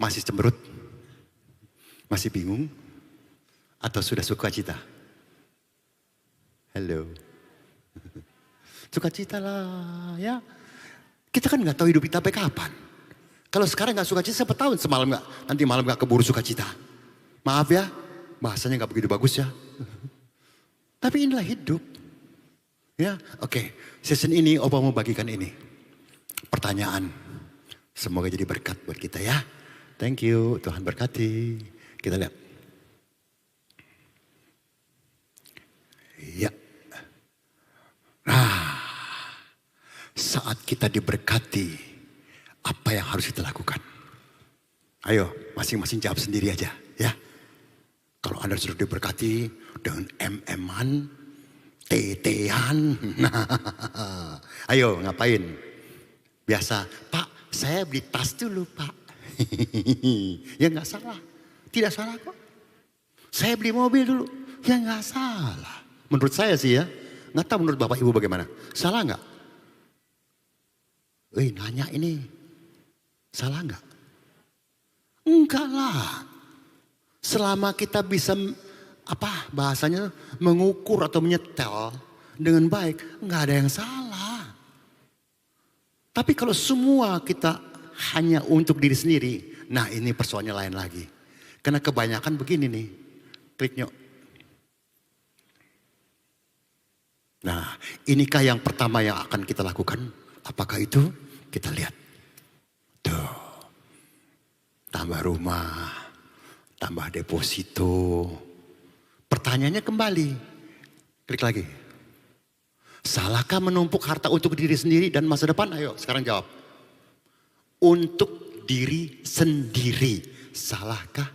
Masih cemberut? Masih bingung? Atau sudah sukacita? Halo. Sukacita lah ya. Kita kan nggak tahu hidup kita sampai kapan. Kalau sekarang nggak sukacita, siapa tahu semalam nggak, nanti malam nggak keburu sukacita. Maaf ya, bahasanya nggak begitu bagus ya. Tapi inilah hidup. Ya, oke. Season ini Opa mau bagikan ini. Pertanyaan. Semoga jadi berkat buat kita ya. Thank you, Tuhan berkati. Kita lihat. Ya. Nah, saat kita diberkati, apa yang harus kita lakukan? Ayo, masing-masing jawab sendiri aja ya. Kalau Anda sudah diberkati dengan MM-an, TT-an, nah, ayo ngapain? Biasa, Pak, saya beli tas dulu Pak. Ya nggak salah, tidak salah kok. Saya beli mobil dulu, ya nggak salah. Menurut saya sih ya, nggak tahu menurut Bapak Ibu bagaimana. Salah nggak? Nanya ini, salah nggak? Enggak lah. Selama kita bisa bahasanya mengukur atau menyetel dengan baik, nggak ada yang salah. Tapi kalau semua kita hanya untuk diri sendiri, nah ini persoalannya lain lagi. Karena kebanyakan begini nih, klik nyok. Nah, inikah yang pertama yang akan kita lakukan? Apakah itu? Kita lihat. Tuh. Tambah rumah, tambah deposito. Pertanyaannya kembali. Klik lagi. Salahkah menumpuk harta untuk diri sendiri dan masa depan? Ayo sekarang jawab. Untuk diri sendiri. Salahkah?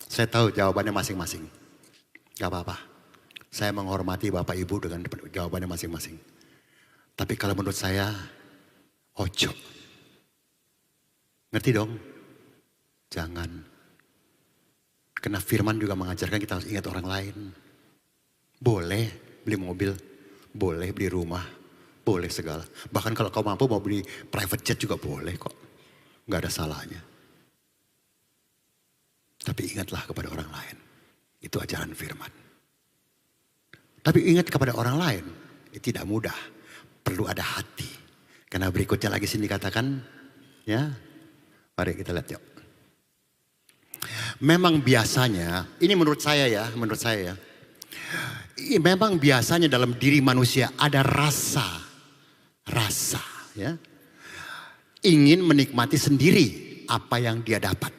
Saya tahu jawabannya masing-masing. Gak apa-apa. Saya menghormati Bapak Ibu dengan jawabannya masing-masing. Tapi kalau menurut saya, ojo. Ngerti dong? Jangan. Karena firman juga mengajarkan kita harus ingat orang lain. Boleh beli mobil, boleh beli rumah, boleh segala. Bahkan kalau kau mampu mau beli private jet juga boleh kok. Gak ada salahnya. Tapi ingatlah kepada orang lain. Itu ajaran firman. Tapi ingat kepada orang lain, tidak mudah. Perlu ada hati. Karena berikutnya lagi sini dikatakan, ya, mari kita lihat yuk. Memang biasanya, ini menurut saya ya, memang biasanya dalam diri manusia ada rasa, ya, ingin menikmati sendiri apa yang dia dapat.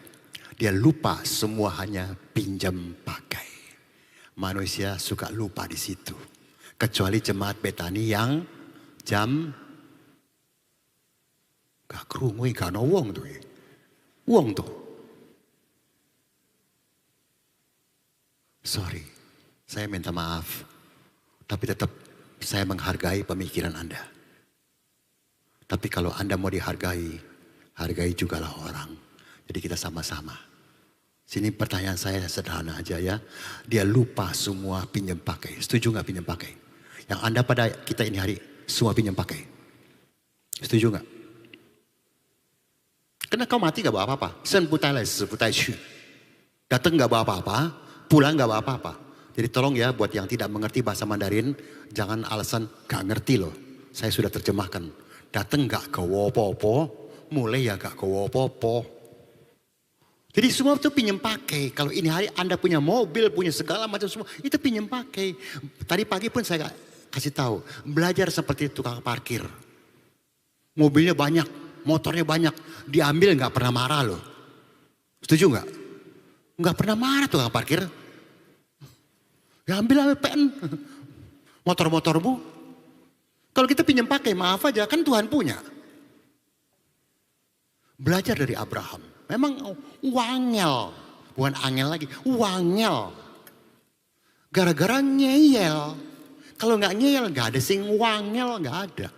Dia lupa semua hanya pinjam pakai. Manusia suka lupa di situ. Kecuali jemaat Betani yang jam gak kerungu, gak ada uang tuh. Uang tuh. Sorry, saya minta maaf. Tapi tetap saya menghargai pemikiran Anda. Tapi kalau Anda mau dihargai, hargai jugalah orang. Jadi kita sama-sama. Sini pertanyaan saya sederhana aja ya. Dia lupa semua pinjam pakai. Setuju gak pinjam pakai? Yang Anda pada kita ini hari semua pinjam pakai. Setuju gak? Karena kau mati gak bawa apa-apa. Sen putai lai, si putai cu. Datang gak bawa apa-apa, pulang gak bawa apa-apa. Jadi tolong ya buat yang tidak mengerti bahasa Mandarin, jangan alasan gak ngerti loh. Saya sudah terjemahkan. Datang gak ke wopopo, mulai ya gak ke wopopo. Jadi semua itu pinjam pakai. Kalau ini hari Anda punya mobil, punya segala macam semua, itu pinjam pakai. Tadi pagi pun saya kasih tahu, belajar seperti tukang parkir. Mobilnya banyak, motornya banyak, diambil nggak pernah marah loh. Setuju nggak? Nggak pernah marah tukang parkir. Ya ambil PN, motor-motormu. Kalau kita pinjam pakai, maaf aja, kan Tuhan punya. Belajar dari Abraham. Memang wangel, bukan angel lagi, wangel. Gara-gara ngeyel. Kalau nggak ngeyel, nggak ada sing wangel, nggak ada.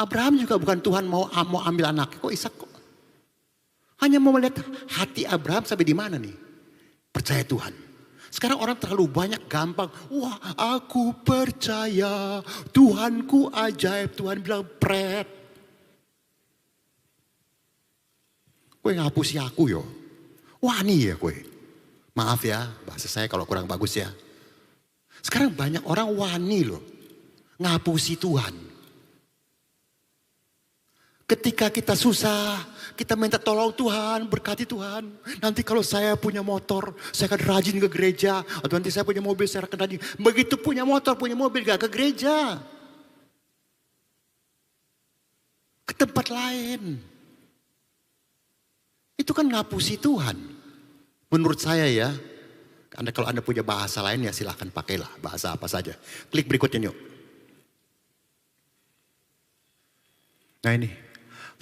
Abraham juga bukan Tuhan mau ambil anaknya, kok Ishak kok. Hanya mau melihat hati Abraham sampai di mana nih. Percaya Tuhan. Sekarang orang terlalu banyak gampang. Wah, aku percaya Tuhanku ajaib. Tuhan bilang pret. Kue ngapusi aku yo. Wani ya kue. Maaf ya, bahasa saya kalau kurang bagus ya. Sekarang banyak orang wani loh. Ngapusi Tuhan. Ketika kita susah, kita minta tolong Tuhan, berkati Tuhan. Nanti kalau saya punya motor, saya akan rajin ke gereja. Atau nanti saya punya mobil, saya akan rajin. Begitu punya motor, punya mobil, gak ke gereja. Ke tempat lain. Itu kan ngapusi Tuhan. Menurut saya ya, kalau Anda punya bahasa lain ya silahkan pakailah bahasa apa saja. Klik berikutnya yuk. Nah ini,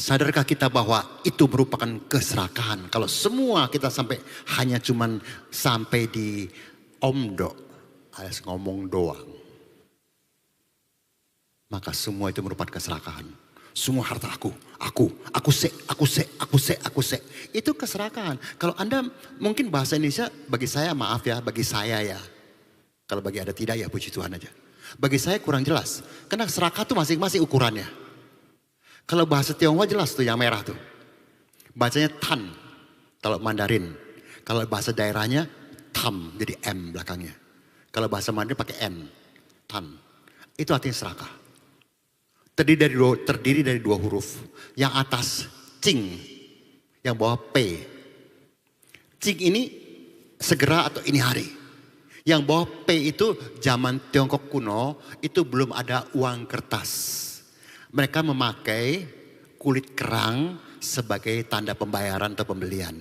sadarkah kita bahwa itu merupakan keserakahan. Kalau semua kita hanya cuman sampai di omdo, alias ngomong doang. Maka semua itu merupakan keserakahan. Semua harta aku se. Itu keserakahan. Kalau Anda mungkin bahasa Indonesia bagi saya maaf ya, bagi saya ya. Kalau bagi Anda tidak ya puji Tuhan aja. Bagi saya kurang jelas. Karena serakah itu masing-masing ukurannya. Kalau bahasa Tionghoa jelas tuh yang merah tuh. Bacanya tan kalau Mandarin. Kalau bahasa daerahnya tam jadi M belakangnya. Kalau bahasa Mandarin pakai N. Tan. Itu artinya serakah. Terdiri dari dua huruf. Yang atas cing. Yang bawah P. Cing ini segera atau ini hari. Yang bawah P itu zaman Tiongkok kuno itu belum ada uang kertas. Mereka memakai kulit kerang sebagai tanda pembayaran atau pembelian.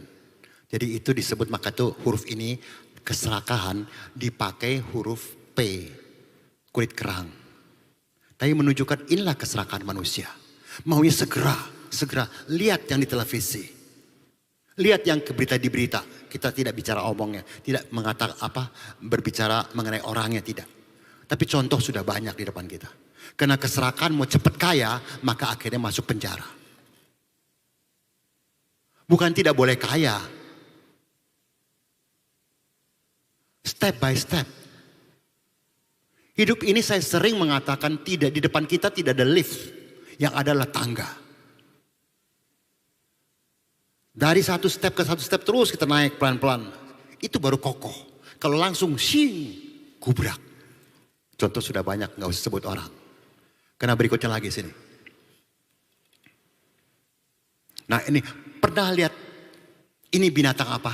Jadi itu disebut maka itu huruf ini keserakahan dipakai huruf P. Kulit kerang. Tapi menunjukkan inilah keserakahan manusia. Maunya segera. Lihat yang di televisi. Lihat yang berita di berita. Kita tidak bicara omongnya. Tidak berbicara mengenai orangnya, tidak. Tapi contoh sudah banyak di depan kita. Karena keserakahan mau cepat kaya, maka akhirnya masuk penjara. Bukan tidak boleh kaya. Step by step. Hidup ini saya sering mengatakan tidak, di depan kita tidak ada lift. Yang adalah tangga. Dari satu step ke satu step terus kita naik pelan-pelan. Itu baru kokoh. Kalau langsung gubrak. Contoh sudah banyak, gak usah sebut orang. Karena berikutnya lagi sini. Nah ini, pernah lihat ini binatang apa?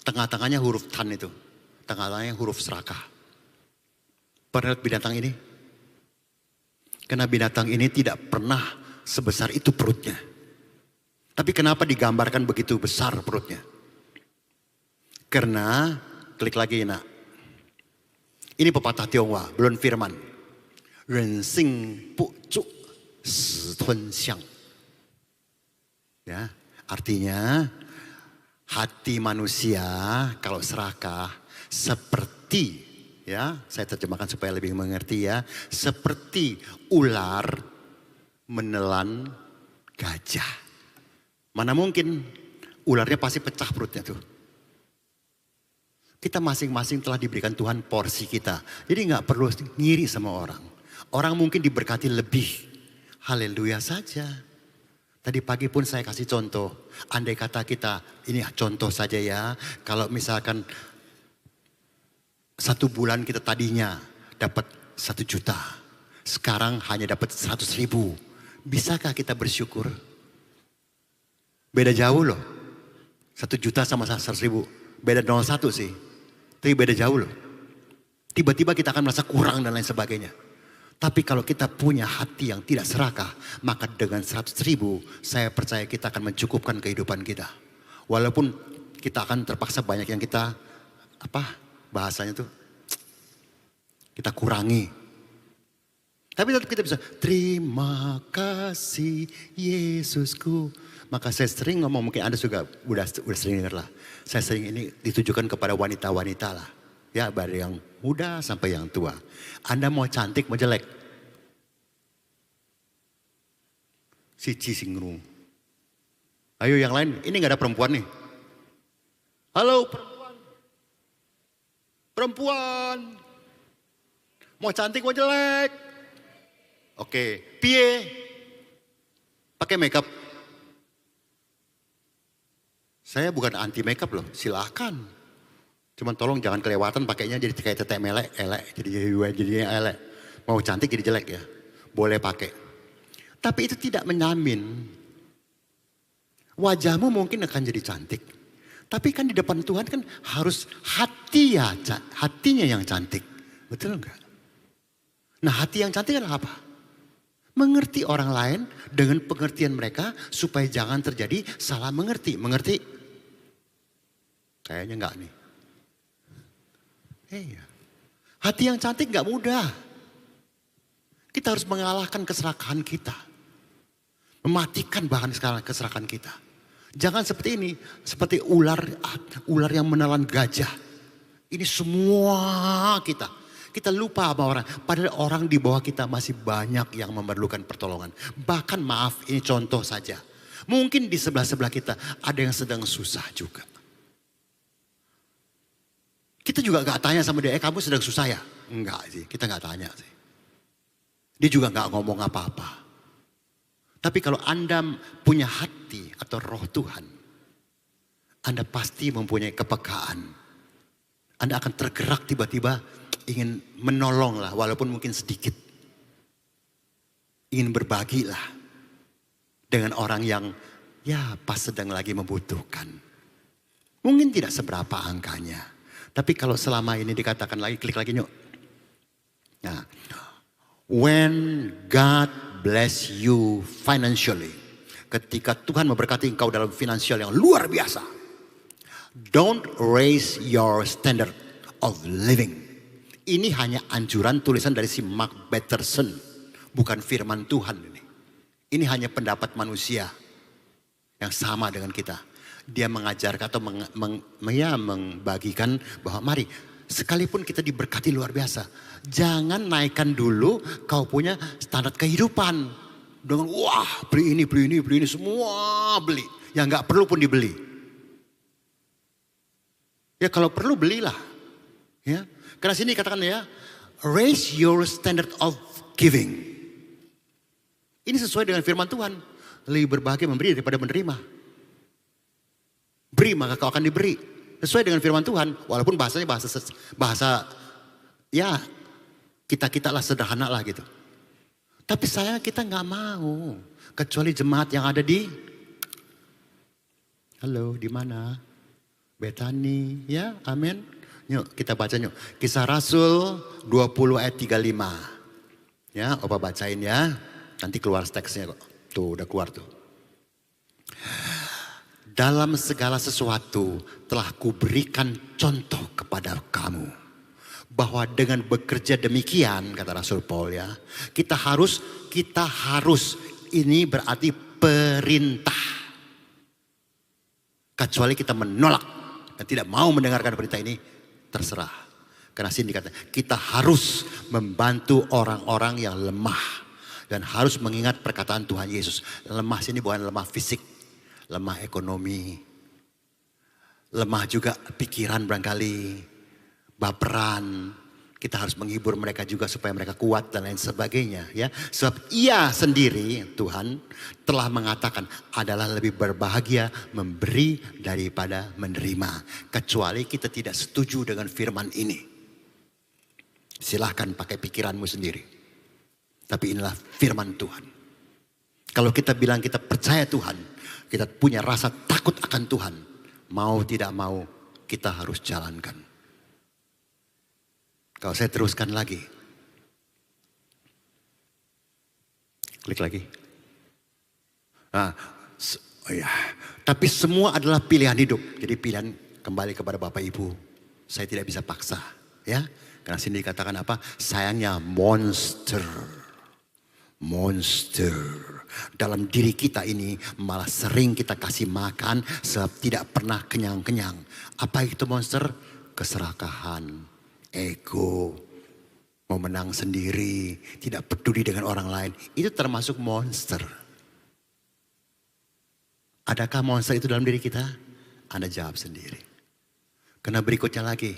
Tengah-tengahnya huruf tan itu. Tengah-tengahnya huruf serakah. Pernah lihat binatang ini? Karena binatang ini tidak pernah sebesar itu perutnya. Tapi kenapa digambarkan begitu besar perutnya? Karena, klik lagi nak. Ini pepatah Tionghoa, belum firman. Ren xing bu zhu shi tun xiang. Ya, artinya hati manusia kalau serakah seperti, ya, saya terjemahkan supaya lebih mengerti ya, seperti ular menelan gajah. Mana mungkin ularnya pasti pecah perutnya tuh. Kita masing-masing telah diberikan Tuhan porsi kita. Jadi gak perlu ngiri sama orang. Orang mungkin diberkati lebih. Haleluya saja. Tadi pagi pun saya kasih contoh. Andai kata kita, ini contoh saja ya. Kalau misalkan 1 bulan kita tadinya dapat 1 juta. Sekarang hanya dapat 100.000. Bisakah kita bersyukur? Beda jauh loh. 1 juta sama 100.000. Beda 01 sih. Tapi beda jauh loh. Tiba-tiba kita akan merasa kurang dan lain sebagainya. Tapi kalau kita punya hati yang tidak serakah, maka dengan 100.000 saya percaya kita akan mencukupkan kehidupan kita. Walaupun kita akan terpaksa banyak yang kita, bahasanya tuh, kita kurangi. Tapi tetap kita bisa, terima kasih Yesusku. Maka saya sering ngomong, mungkin Anda juga udah sering dengar lah. Saya sering ini ditujukan kepada wanita-wanita lah. Ya, dari yang muda sampai yang tua. Anda mau cantik, mau jelek. Siji singru. Ayo yang lain, ini gak ada perempuan nih. Halo perempuan. Perempuan. Mau cantik, mau jelek. Oke, piye. pakai makeup. Saya bukan anti makeup loh, silakan. Cuman tolong jangan kelewatan pakainya jadi kayak tetek melek, elek, jadi elek. Mau cantik jadi jelek ya, boleh pakai. Tapi itu tidak menjamin. Wajahmu mungkin akan jadi cantik. Tapi kan di depan Tuhan kan harus hatinya yang cantik. Betul enggak? Nah hati yang cantik adalah apa? Mengerti orang lain dengan pengertian mereka supaya jangan terjadi salah mengerti. Mengerti? Kayaknya enggak nih. Iya. Hati yang cantik enggak mudah. Kita harus mengalahkan keserakahan kita. Mematikan bahkan keserakahan kita. Jangan seperti ini. Seperti ular yang menelan gajah. Ini semua kita. Kita lupa sama orang. Padahal orang di bawah kita masih banyak yang memerlukan pertolongan. Bahkan maaf, ini contoh saja. Mungkin di sebelah-sebelah kita ada yang sedang susah juga. Kita juga gak tanya sama dia, kamu sedang susah ya? Enggak sih, kita gak tanya sih. Dia juga gak ngomong apa-apa. Tapi kalau Anda punya hati atau roh Tuhan, Anda pasti mempunyai kepekaan. Anda akan tergerak tiba-tiba ingin menolong lah, walaupun mungkin sedikit. Ingin berbagi lah dengan orang yang ya pas sedang lagi membutuhkan. Mungkin tidak seberapa angkanya. Tapi kalau selama ini dikatakan lagi, klik lagi yuk. Nah, when God bless you financially. Ketika Tuhan memberkati engkau dalam finansial yang luar biasa. Don't raise your standard of living. Ini hanya anjuran tulisan dari si Mark Batterson. Bukan firman Tuhan ini. Ini hanya pendapat manusia yang sama dengan kita. Dia mengajarkan atau membagikan bahwa mari sekalipun kita diberkati luar biasa. Jangan naikkan dulu kau punya standar kehidupan. Dengan wah beli ini semua beli. Yang gak perlu pun dibeli. Ya kalau perlu belilah. Ya. Karena sini katakan ya, raise your standard of giving. Ini sesuai dengan firman Tuhan. Lebih berbahagia memberi daripada menerima. Beri maka kau akan diberi. Sesuai dengan firman Tuhan. Walaupun bahasanya bahasa ya kita lah sederhana lah gitu. Tapi kita gak mau. Kecuali jemaat yang ada di. Halo di mana? Betani ya amin. Yuk kita baca yuk. Kisah Rasul 20 ayat 35. Ya Opa bacain ya. Nanti keluar teksnya kok. Tuh udah keluar tuh. Dalam segala sesuatu telah kuberikan contoh kepada kamu. Bahwa dengan bekerja demikian kata Rasul Paul ya. Kita harus ini berarti perintah. Kecuali kita menolak dan tidak mau mendengarkan perintah ini terserah. Karena sini dikatakan kita harus membantu orang-orang yang lemah. Dan harus mengingat perkataan Tuhan Yesus. Lemah sini bukan lemah fisik. Lemah ekonomi, lemah juga pikiran barangkali, baperan. Kita harus menghibur mereka juga supaya mereka kuat dan lain sebagainya. Ya, sebab Ia sendiri Tuhan telah mengatakan adalah lebih berbahagia memberi daripada menerima. Kecuali kita tidak setuju dengan firman ini. Silahkan pakai pikiranmu sendiri. Tapi inilah firman Tuhan. Kalau kita bilang kita percaya Tuhan. Kita punya rasa takut akan Tuhan. Mau tidak mau kita harus jalankan. Kalau saya teruskan lagi. Klik lagi. Nah, tapi semua adalah pilihan hidup. Jadi pilihan kembali kepada Bapak Ibu. Saya tidak bisa paksa. Ya, karena sini dikatakan apa? Sayangnya monster. Dalam diri kita ini malah sering kita kasih makan sebab tidak pernah kenyang-kenyang. Apa itu monster? Keserakahan, ego, mau menang sendiri, tidak peduli dengan orang lain. Itu termasuk monster. Adakah monster itu dalam diri kita? Anda jawab sendiri. Karena berikutnya lagi.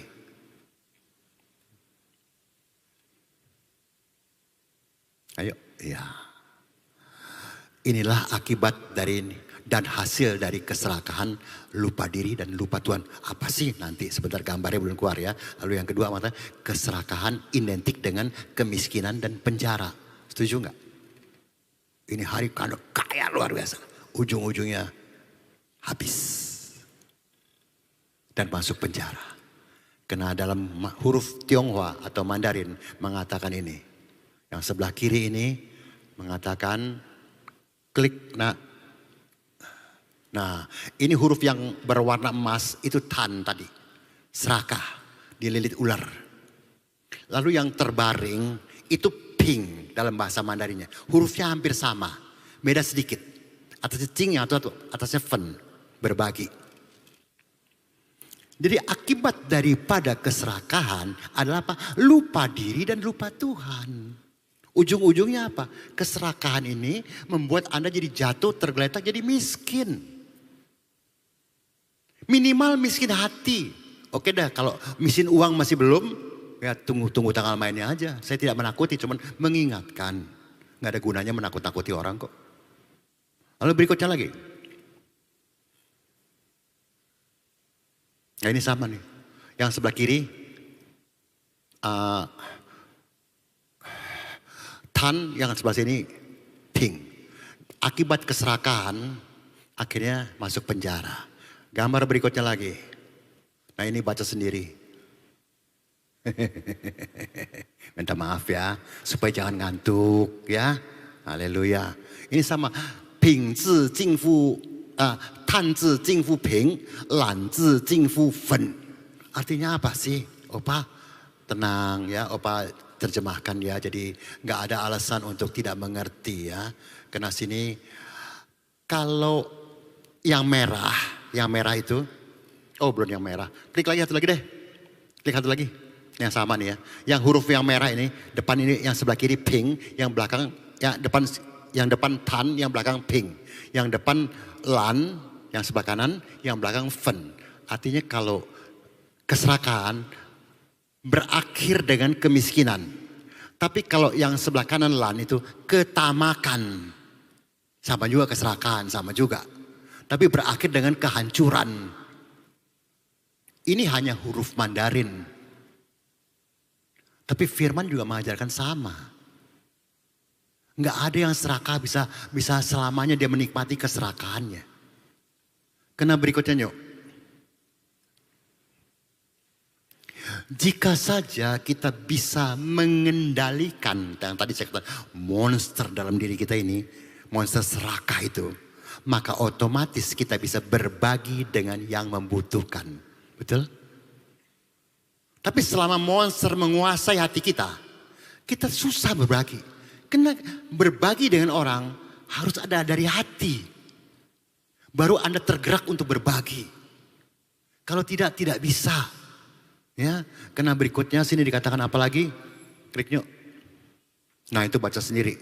Ayo, ya. Inilah akibat dari ini. Dan hasil dari keserakahan, lupa diri dan lupa Tuhan. Apa sih nanti sebentar gambarnya belum keluar ya. Lalu yang kedua mata keserakahan identik dengan kemiskinan dan penjara. Setuju nggak? Ini hari karena kaya luar biasa. Ujung-ujungnya habis. Dan masuk penjara. Karena dalam huruf Tionghoa atau Mandarin mengatakan ini. Yang sebelah kiri ini mengatakan klik Nah, ini huruf yang berwarna emas itu tan tadi. Serakah, dililit ular. Lalu yang terbaring itu ping dalam bahasa Mandarinnya. Hurufnya hampir sama, beda sedikit. Atasnya cing atau atasnya fen, berbagi. Jadi akibat daripada keserakahan adalah apa? Lupa diri dan lupa Tuhan. Ujung-ujungnya apa? Keserakahan ini membuat Anda jadi jatuh, tergeletak, jadi miskin. Minimal miskin hati. Oke dah, kalau miskin uang masih belum, ya tunggu tanggal mainnya aja. Saya tidak menakuti, cuman mengingatkan. Nggak ada gunanya menakut-nakuti orang kok. Lalu berikutnya lagi. Nah ini sama nih. Yang sebelah kiri. Tan, yang sebelah sini pink. Akibat keserakahan, akhirnya masuk penjara. Gambar berikutnya lagi. Nah ini baca sendiri. Minta maaf ya. Supaya jangan ngantuk ya. Haleluya. Ini sama. Ping zi jing fu. Tan zi jing fu ping. Lan zi jing fu fen. Artinya apa sih? Opa tenang ya. Opa terjemahkan ya. Jadi gak ada alasan untuk tidak mengerti ya. Karena sini. Kalau yang merah. Yang merah itu, oh belum yang merah. Klik lagi satu lagi deh. Klik satu lagi. Yang sama nih ya. Yang huruf yang merah ini, depan ini yang sebelah kiri pink, yang belakang yang depan tan, yang belakang pink. Yang depan lan, yang sebelah kanan, yang belakang fen. Artinya kalau keserakahan berakhir dengan kemiskinan. Tapi kalau yang sebelah kanan lan itu ketamakan. Sama juga keserakahan, sama juga. Tapi berakhir dengan kehancuran. Ini hanya huruf Mandarin. Tapi firman juga mengajarkan sama. Nggak ada yang serakah bisa selamanya dia menikmati keserakahannya. Kena berikutnya yuk. Jika saja kita bisa mengendalikan, yang tadi saya katakan monster dalam diri kita ini, monster serakah itu. Maka otomatis kita bisa berbagi dengan yang membutuhkan. Betul? Tapi selama monster menguasai hati kita, kita susah berbagi. Karena berbagi dengan orang harus ada dari hati. Baru Anda tergerak untuk berbagi. Kalau tidak bisa. Ya, karena berikutnya sini dikatakan apa lagi? Klik yuk. Nah itu baca sendiri.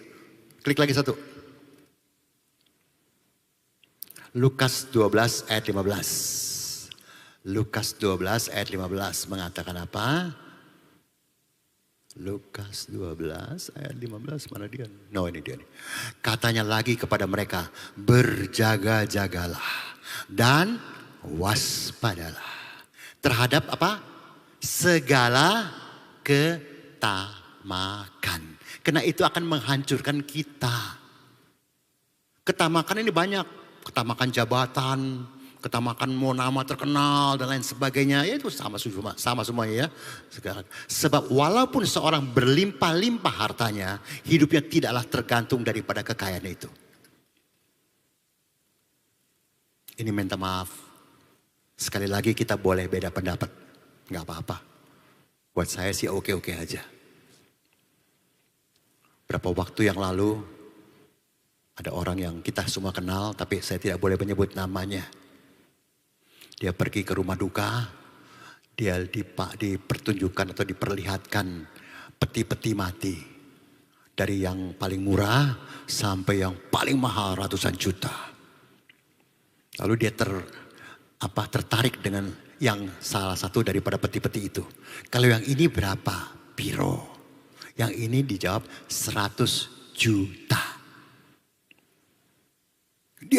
Klik lagi satu. Lukas 12 ayat 15. Lukas 12 ayat 15 mengatakan apa? Lukas 12 ayat 15 mana dia? No ini dia nih. Katanya lagi kepada mereka, berjaga-jagalah dan waspadalah terhadap apa? Segala ketamakan. Karena itu akan menghancurkan kita. Ketamakan ini banyak. Ketamakan jabatan, ketamakan mau nama terkenal dan lain sebagainya. Ya itu sama semuanya ya. Sebab walaupun seorang berlimpah-limpah hartanya, hidupnya tidaklah tergantung daripada kekayaan itu. Ini minta maaf. Sekali lagi kita boleh beda pendapat. Gak apa-apa. Buat saya sih oke-oke aja. Berapa waktu yang lalu ada orang yang kita semua kenal tapi saya tidak boleh menyebut namanya. Dia pergi ke rumah duka, dia dipertunjukkan atau diperlihatkan peti-peti mati. Dari yang paling murah sampai yang paling mahal ratusan juta. Lalu dia tertarik dengan yang salah satu daripada peti-peti itu. Kalau yang ini berapa? Piro. Yang ini dijawab 100 juta.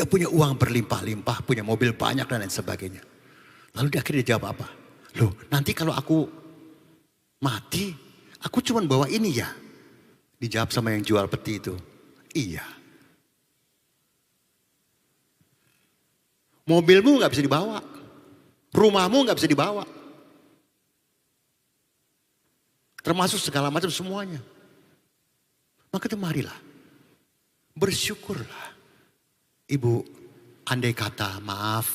punya uang berlimpah-limpah, punya mobil banyak dan lain sebagainya. Lalu akhirnya dia jawab apa? Loh, nanti kalau aku mati, aku cuma bawa ini ya. Dijawab sama yang jual peti itu. Iya. Mobilmu gak bisa dibawa. Rumahmu gak bisa dibawa. Termasuk segala macam semuanya. Maka itu marilah. Bersyukurlah. Ibu, andai kata maaf.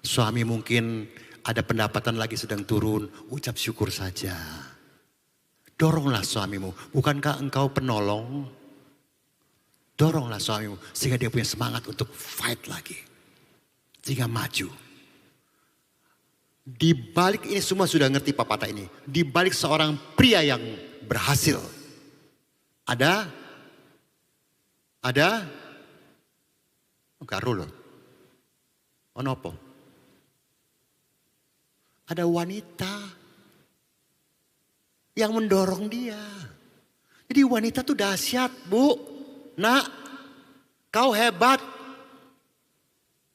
Suami mungkin ada pendapatan lagi sedang turun. Ucap syukur saja. Doronglah suamimu. Bukankah engkau penolong? Doronglah suamimu. Sehingga dia punya semangat untuk fight lagi. Sehingga maju. Di balik ini semua sudah ngerti pepatah ini. Di balik seorang pria yang berhasil. Ada karo loh. Onopo. Ada wanita yang mendorong dia. Jadi wanita tuh dahsyat, Bu. Nak, kau hebat.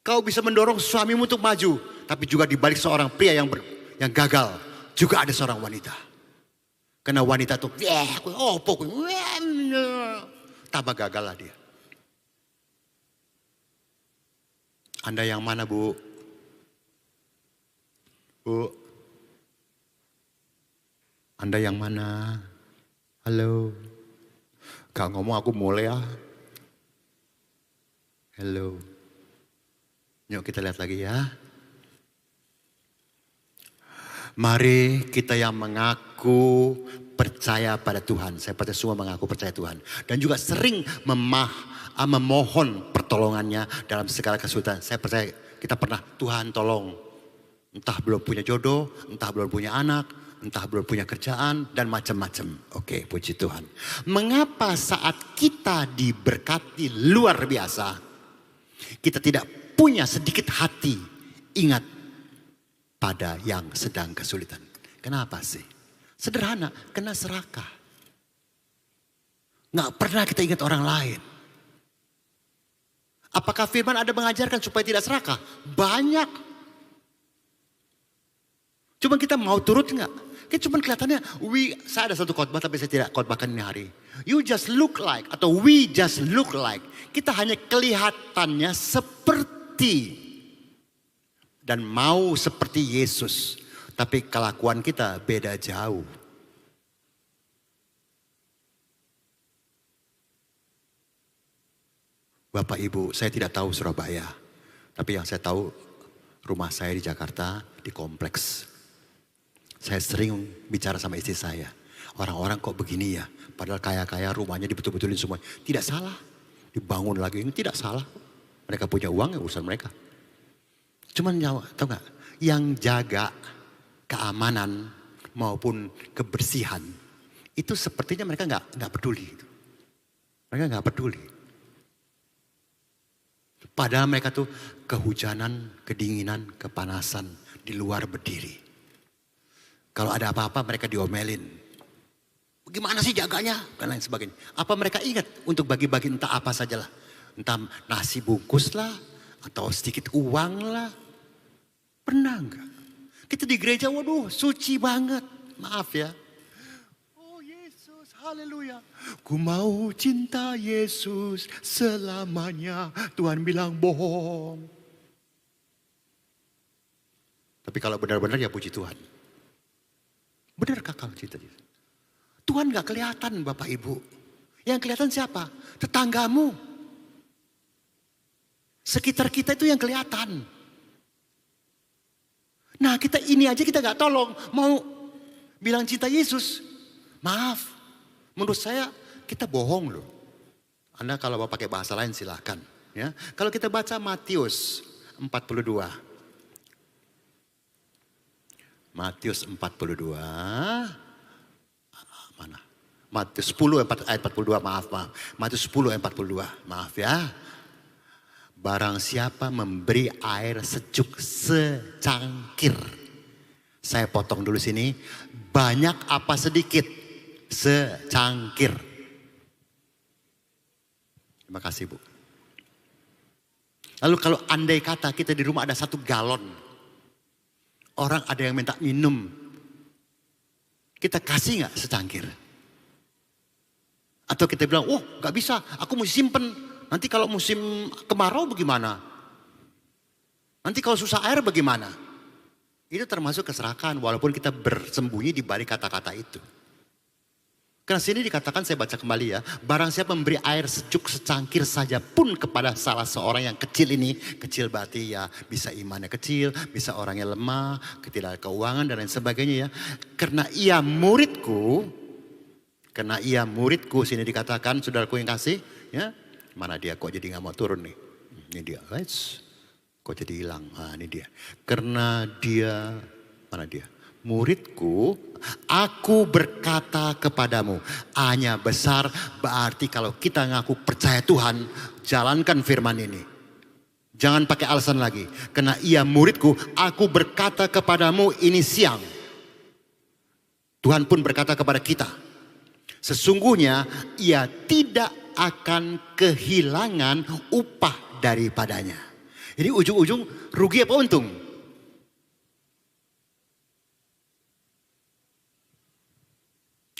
Kau bisa mendorong suamimu untuk maju. Tapi juga di balik seorang pria yang gagal. Juga ada seorang wanita. Karena wanita tuh, tambah gagal lah dia. Anda yang mana, Bu? Bu? Anda yang mana? Halo? Gak ngomong aku mulai ya. Halo? Yuk kita lihat lagi ya. Mari kita yang mengaku percaya pada Tuhan. Saya percaya semua mengaku percaya Tuhan. Dan juga sering memohon pertolongannya dalam segala kesulitan. Saya percaya kita pernah, Tuhan tolong. Entah belum punya jodoh, entah belum punya anak, entah belum punya kerjaan, dan macam-macam. Oke, puji Tuhan. Mengapa saat kita diberkati luar biasa, kita tidak punya sedikit hati ingat pada yang sedang kesulitan? Kenapa sih? Sederhana, kena serakah. Nggak pernah kita ingat orang lain. Apakah firman ada mengajarkan supaya tidak serakah? Banyak. Cuma kita mau turut nggak? Kita cuma kelihatannya, saya ada satu khotbah tapi saya tidak khotbahkan ini hari. You just look like, atau we just look like. Kita hanya kelihatannya seperti dan mau seperti Yesus. Tapi kelakuan kita beda jauh. Bapak Ibu, saya tidak tahu Surabaya. Tapi yang saya tahu rumah saya di Jakarta, di kompleks. Saya sering bicara sama istri saya. Orang-orang kok begini ya. Padahal kaya-kaya rumahnya dibetul-betulin semua. Tidak salah. Dibangun lagi, ini tidak salah. Mereka punya uang ya urusan mereka. Cuman tahu gak, yang jaga keamanan maupun kebersihan itu sepertinya mereka nggak peduli. Mereka nggak peduli. Padahal mereka tuh kehujanan, kedinginan, kepanasan di luar berdiri. Kalau ada apa-apa mereka diomelin. Gimana sih jaganya? Dan lain sebagainya. Apa mereka ingat untuk bagi-bagi entah apa sajalah. Entah nasi bungkus lah, atau sedikit uang lah. Pernah enggak? Kita di gereja, waduh suci banget. Maaf ya. Oh Yesus, haleluya. Ku mau cinta Yesus selamanya. Tuhan bilang bohong. Tapi kalau benar-benar ya puji Tuhan. Benarkah kalau cinta Yesus? Tuhan gak kelihatan Bapak Ibu. Yang kelihatan siapa? Tetanggamu. Sekitar kita itu yang kelihatan. Nah kita ini aja kita gak tolong. Mau bilang cinta Yesus. Maaf. Menurut saya kita bohong loh. Anda kalau mau pakai bahasa lain silahkan. Ya. Kalau kita baca Matius 42. Matius 42. Mana? Matius 10 ayat 42, maaf. Matius 10 ayat 42, maaf ya. Barang siapa memberi air sejuk secangkir. Saya potong dulu sini. Banyak apa sedikit? Secangkir. Terima kasih Bu. Lalu kalau andai kata kita di rumah ada 1 galon. Orang ada yang minta minum. Kita kasih gak secangkir? Atau kita bilang, oh gak bisa, aku mesti simpen. Nanti kalau musim kemarau bagaimana? Nanti kalau susah air bagaimana? Itu termasuk keserakahan walaupun kita bersembunyi di balik kata-kata itu. Karena sini dikatakan, saya baca kembali ya. Barang siapa memberi air sejuk secangkir saja pun kepada salah seorang yang kecil ini. Kecil berarti ya bisa imannya kecil, bisa orangnya lemah, ketidak keuangan dan lain sebagainya ya. Karena ia muridku, sini dikatakan saudaraku yang kasih. Ya, mana dia kok jadi gak mau turun nih. Ini dia guys. Kok jadi hilang? Nah ini dia. Karena dia, mana dia? Muridku, aku berkata kepadamu, hanya besar berarti kalau kita ngaku percaya Tuhan, jalankan firman ini. Jangan pakai alasan lagi. Karena ia muridku, aku berkata kepadamu ini siang. Tuhan pun berkata kepada kita, sesungguhnya ia tidak akan kehilangan upah daripadanya. Jadi ujung-ujung rugi apa untung?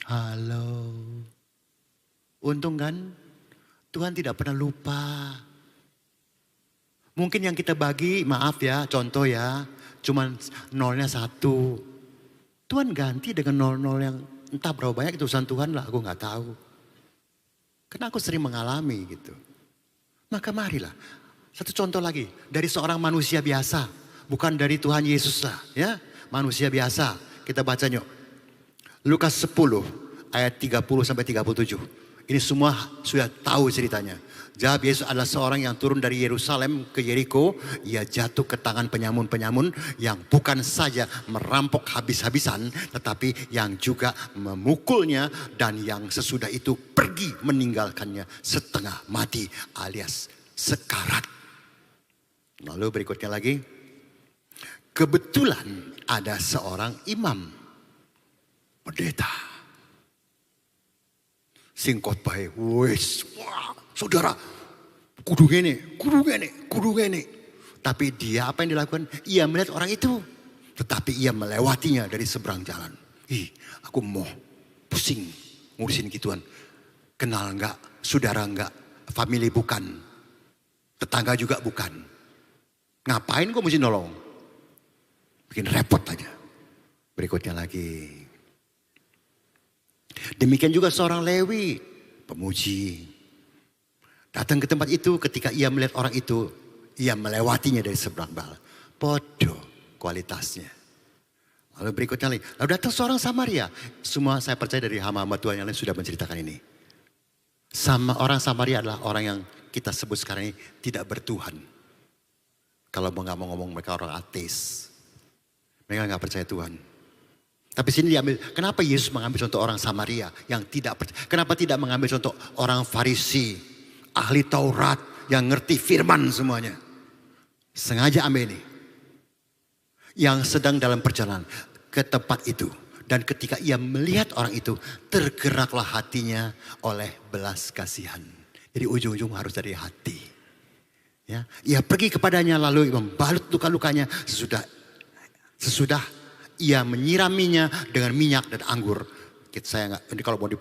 Halo. Untung kan? Tuhan tidak pernah lupa. Mungkin yang kita bagi, maaf ya, contoh ya, cuman nolnya 1. Tuhan ganti dengan 0-0 yang entah berapa banyak, itu urusan Tuhan lah, aku gak tahu. Karena aku sering mengalami gitu. Maka marilah, satu contoh lagi, dari seorang manusia biasa, bukan dari Tuhan Yesus lah ya, manusia biasa. Kita baca yuk. Lukas 10 ayat 30 sampai 37. Ini semua sudah tahu ceritanya. Jawab Yesus adalah seorang yang turun dari Yerusalem ke Yeriko. Ia jatuh ke tangan penyamun-penyamun yang bukan saja merampok habis-habisan, tetapi yang juga memukulnya dan yang sesudah itu pergi meninggalkannya setengah mati alias sekarat. Lalu berikutnya lagi. Kebetulan ada seorang imam, pendeta, singkot bae, wes, wah, saudara, kudu gini. Tapi dia apa yang dilakukan? Ia melihat orang itu, tetapi ia melewatinya dari seberang jalan. Aku mau pusing ngurusin gituan. Kenal enggak, saudara enggak, family bukan, tetangga juga bukan. Ngapain gue mesti nolong? Bikin repot aja. Berikutnya lagi. Demikian juga seorang Lewi, pemuji. Datang ke tempat itu, ketika ia melihat orang itu, ia melewatinya dari seberang bal. Podo kualitasnya. Lalu berikutnya lagi. Lalu datang seorang Samaria. Semua saya percaya dari hamba-hamba Tuhan yang lain sudah menceritakan ini. Orang Samaria adalah orang yang kita sebut sekarang ini tidak bertuhan. Kalau nggak mau ngomong mereka orang ateis. Mereka nggak percaya Tuhan. Tapi sini diambil, kenapa Yesus mengambil contoh orang Samaria yang tidak percaya? Kenapa tidak mengambil contoh orang Farisi, ahli Taurat yang ngerti firman semuanya? Sengaja ambil ini. Yang sedang dalam perjalanan ke tempat itu. Dan ketika ia melihat orang itu, tergeraklah hatinya oleh belas kasihan. Jadi ujung-ujung harus dari hati. Ya, ia pergi kepadanya lalu membalut luka-lukanya sesudah ia menyiraminya dengan minyak dan anggur. Saya enggak, ini kalau mau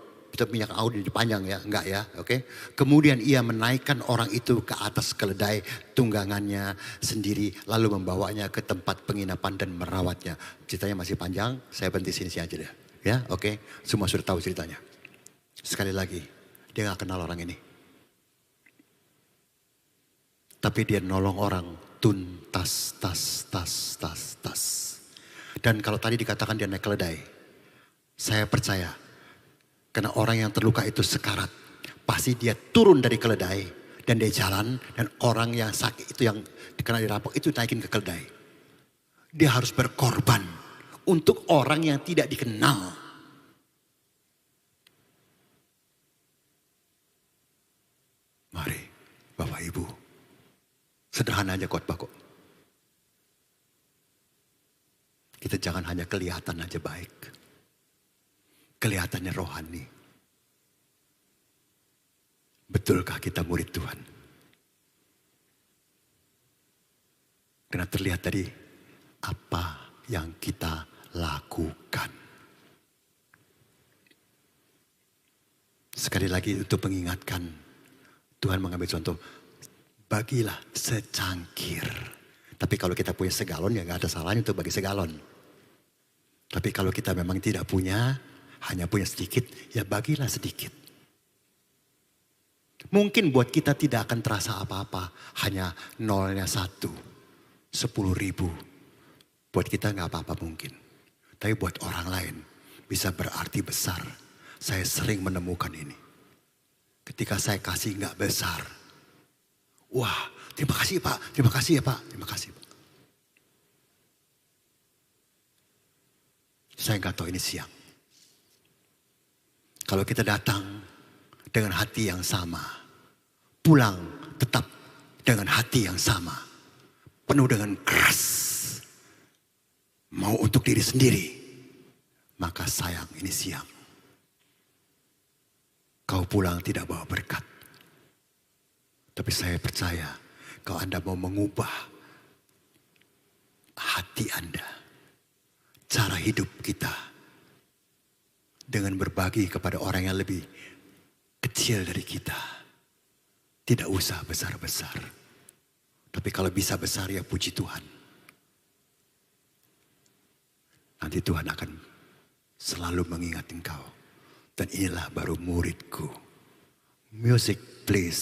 minyak anggur dipanjang ya, enggak ya, oke. Kemudian ia menaikkan orang itu ke atas keledai tunggangannya sendiri, lalu membawanya ke tempat penginapan dan merawatnya. Ceritanya masih panjang, saya berhenti sini aja deh. Ya, oke. Semua sudah tahu ceritanya. Sekali lagi, dia enggak kenal orang ini. Tapi dia nolong orang tuntas, tas. Dan kalau tadi dikatakan dia naik keledai, saya percaya karena orang yang terluka itu sekarat, pasti dia turun dari keledai dan dia jalan, dan orang yang sakit itu yang kena dirampok itu naikin ke keledai. Dia harus berkorban untuk orang yang tidak dikenal. Mari Bapak Ibu, sederhana aja khotbah kok. Kita jangan hanya kelihatan aja baik. Kelihatannya rohani. Betulkah kita murid Tuhan? Karena terlihat dari apa yang kita lakukan. Sekali lagi untuk mengingatkan, Tuhan mengambil contoh, bagilah secangkir. Tapi kalau kita punya segalon ya gak ada salahnya untuk bagi segalon. Tapi kalau kita memang tidak punya, hanya punya sedikit, ya bagilah sedikit. Mungkin buat kita tidak akan terasa apa-apa, hanya nolnya 1, 10.000. Buat kita gak apa-apa mungkin. Tapi buat orang lain bisa berarti besar. Saya sering menemukan ini. Ketika saya kasih gak besar. Wah, terima kasih Pak, terima kasih ya Pak, terima kasih Pak. Saya gak tahu ini siang. Kalau kita datang dengan hati yang sama, pulang tetap dengan hati yang sama, penuh dengan keras, mau untuk diri sendiri, maka sayang ini siang. Kau pulang tidak bawa berkat. Tapi saya percaya kalau Anda mau mengubah hati Anda, cara hidup kita, dengan berbagi kepada orang yang lebih kecil dari kita. Tidak usah besar-besar. Tapi kalau bisa besar ya puji Tuhan. Nanti Tuhan akan selalu mengingat engkau. Dan inilah baru muridku. Music please.